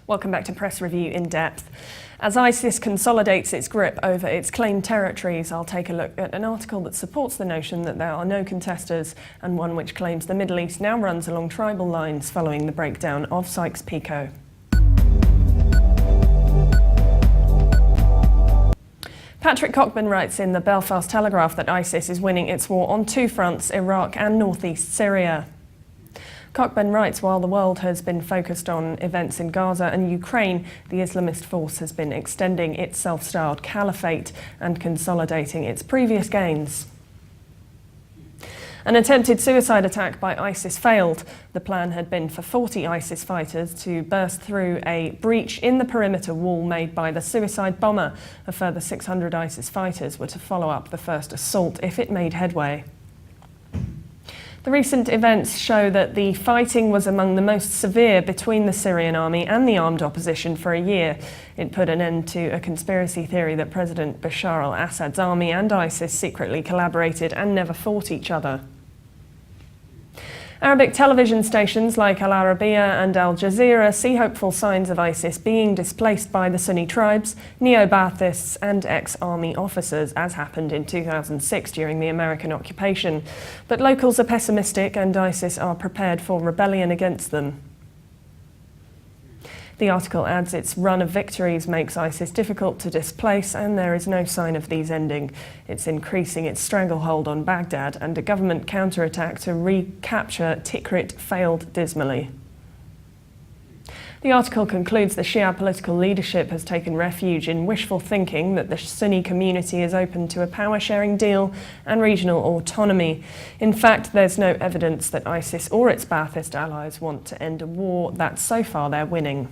Welcome back to Press Review in Depth. As ISIS consolidates its grip over its claimed territories, I'll take a look at an article that supports the notion that there are no contesters and one which claims the Middle East now runs along tribal lines following the breakdown of Sykes-Picot. Patrick Cockburn writes in the Belfast Telegraph that ISIS is winning its war on two fronts, Iraq and northeast Syria. Cockburn writes, while the world has been focused on events in Gaza and Ukraine, the Islamist force has been extending its self-styled caliphate and consolidating its previous gains. An attempted suicide attack by ISIS failed. The plan had been for 40 ISIS fighters to burst through a breach in the perimeter wall made by the suicide bomber. A further 600 ISIS fighters were to follow up the first assault if it made headway. The recent events show that the fighting was among the most severe between the Syrian army and the armed opposition for a year. It put an end to a conspiracy theory that President Bashar al-Assad's army and ISIS secretly collaborated and never fought each other. Arabic television stations like Al Arabiya and Al Jazeera see hopeful signs of ISIS being displaced by the Sunni tribes, neo-Baathists and ex-army officers, as happened in 2006 during the American occupation. But locals are pessimistic and ISIS are prepared for rebellion against them. The article adds its run of victories makes ISIS difficult to displace and there is no sign of these ending. It's increasing its stranglehold on Baghdad and a government counterattack to recapture Tikrit failed dismally. The article concludes the Shia political leadership has taken refuge in wishful thinking that the Sunni community is open to a power-sharing deal and regional autonomy. In fact, there's no evidence that ISIS or its Ba'athist allies want to end a war that so far they're winning.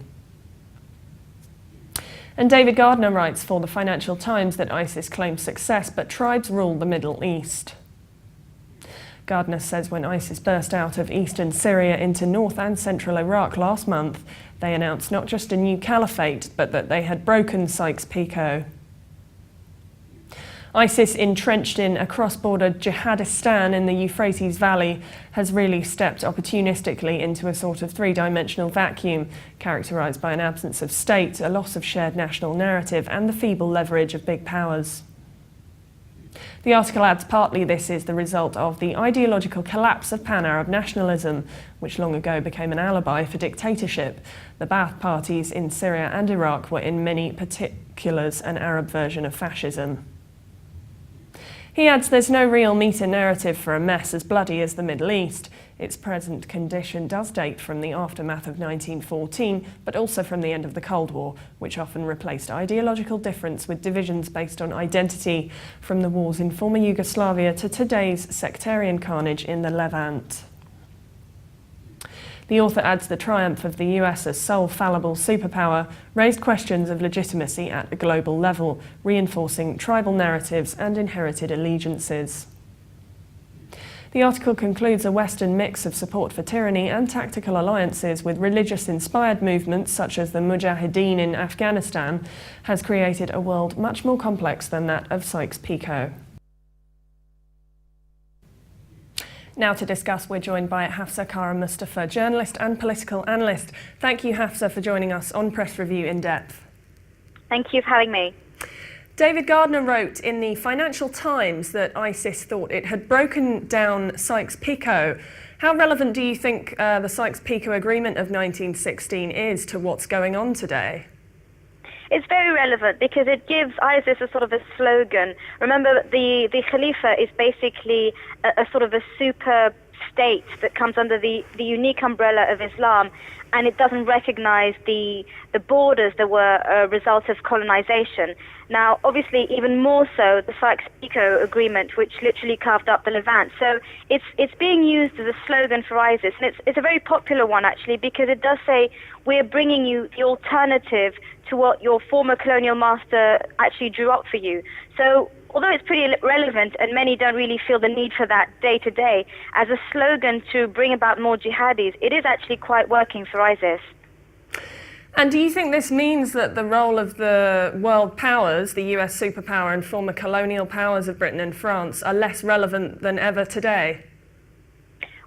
And David Gardner writes for the Financial Times that ISIS claims success, but tribes rule the Middle East. Gardner says when ISIS burst out of eastern Syria into north and central Iraq last month, they announced not just a new caliphate, but that they had broken Sykes-Picot. ISIS, entrenched in a cross-border jihadistan in the Euphrates Valley, has really stepped opportunistically into a sort of three-dimensional vacuum, characterised by an absence of state, a loss of shared national narrative, and the feeble leverage of big powers. The article adds partly this is the result of the ideological collapse of pan-Arab nationalism, which long ago became an alibi for dictatorship. The Ba'ath parties in Syria and Iraq were in many particulars an Arab version of fascism. He adds there's no real meta-narrative for a mess as bloody as the Middle East. Its present condition does date from the aftermath of 1914, but also from the end of the Cold War, which often replaced ideological difference with divisions based on identity, from the wars in former Yugoslavia to today's sectarian carnage in the Levant. The author adds the triumph of the US as sole fallible superpower raised questions of legitimacy at a global level, reinforcing tribal narratives and inherited allegiances. The article concludes a Western mix of support for tyranny and tactical alliances with religious-inspired movements such as the Mujahideen in Afghanistan has created a world much more complex than that of Sykes-Picot. Now to discuss, we're joined by Hafsa Kara Mustapha, journalist and political analyst. Thank you, Hafsa, for joining us on Press Review in Depth. Thank you for having me. David Gardner wrote in the Financial Times that ISIS thought it had broken down Sykes-Picot. How relevant do you think the Sykes-Picot Agreement of 1916 is to what's going on today? It's very relevant because it gives ISIS a sort of a slogan. Remember, the Khalifa is basically a sort of a super state that comes under the unique umbrella of Islam, and it doesn't recognize the borders that were a result of colonization. Now, obviously, even more so, the Sykes-Picot Agreement, which literally carved up the Levant. So it's being used as a slogan for ISIS, and it's a very popular one, actually, because it does say, we're bringing you the alternative to what your former colonial master actually drew up for you. So although it's pretty relevant and many don't really feel the need for that day to day, as a slogan to bring about more jihadis, it is actually quite working for ISIS. And do you think this means that the role of the world powers, the US superpower and former colonial powers of Britain and France, are less relevant than ever today?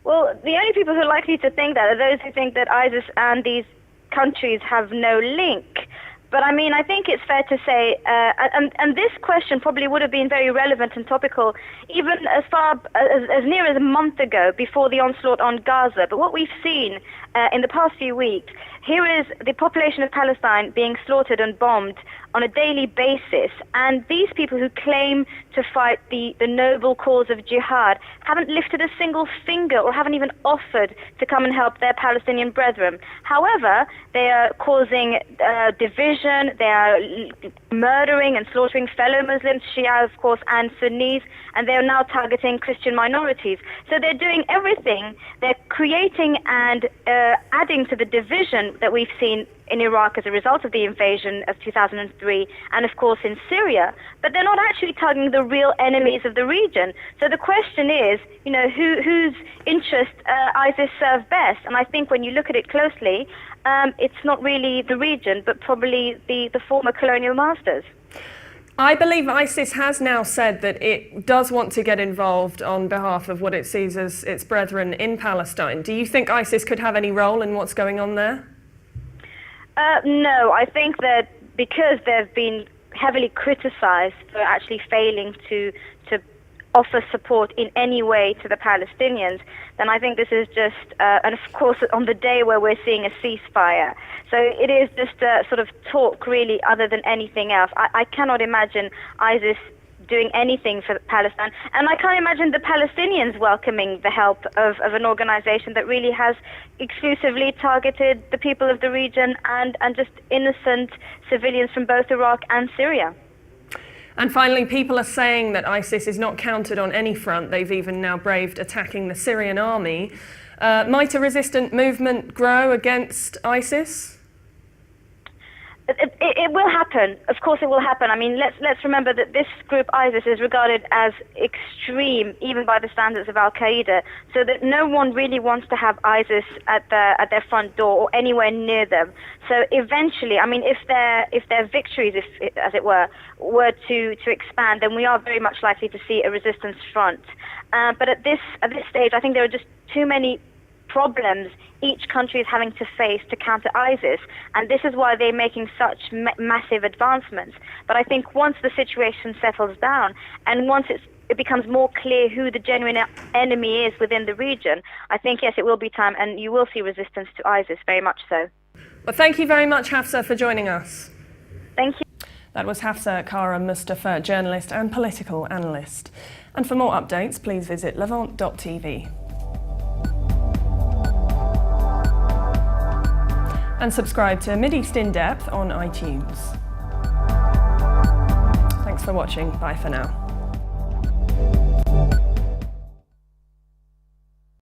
Well, the only people who are likely to think that are those who think that ISIS and these countries have no link. But I mean, I think it's fair to say, and this question probably would have been very relevant and topical even as far as near as a month ago, before the onslaught on Gaza. But what we've seen in the past few weeks, here is the population of Palestine being slaughtered and bombed on a daily basis, and these people who claim to fight the noble cause of jihad haven't lifted a single finger or haven't even offered to come and help their Palestinian brethren. However, they are causing division, they are murdering and slaughtering fellow Muslims, Shia of course, and Sunnis, and they are now targeting Christian minorities. So they're doing everything. They're creating and adding to the division that we've seen in Iraq as a result of the invasion of 2003, and of course in Syria, but they're not actually targeting the real enemies of the region. So the question is, you know, whose interest ISIS serve best? And I think when you look at it closely, it's not really the region, but probably the former colonial masters. I believe ISIS has now said that it does want to get involved on behalf of what it sees as its brethren in Palestine. Do you think ISIS could have any role in what's going on there? No, I think that because they've been heavily criticized for actually failing to offer support in any way to the Palestinians, then I think this is just, and of course on the day where we're seeing a ceasefire. So it is just a sort of talk really other than anything else. I cannot imagine ISIS doing anything for Palestine, and I can't imagine the Palestinians welcoming the help of an organization that really has exclusively targeted the people of the region and just innocent civilians from both Iraq and Syria. And finally, people are saying that ISIS is not counted on any front. They've even now braved attacking the Syrian army. Might a resistant movement grow against ISIS? It will happen. Of course it will happen. I mean, let's remember that this group, ISIS, is regarded as extreme, even by the standards of Al-Qaeda, so that no one really wants to have ISIS at their front door or anywhere near them. So eventually, I mean, if their victories, as it were to expand, then we are very much likely to see a resistance front. But at this stage, I think there are just too many problems each country is having to face to counter ISIS, and this is why they're making such massive advancements. But I think once the situation settles down and once it becomes more clear who the genuine enemy is within the region, I think, yes, it will be time, and you will see resistance to ISIS, very much so. Well, thank you very much, Hafsa, for joining us. Thank you. That was Hafsa Kara Mustapha, journalist and political analyst. And for more updates, please visit levant.tv. And subscribe to MidEast In Depth on iTunes. Thanks for watching. Bye for now.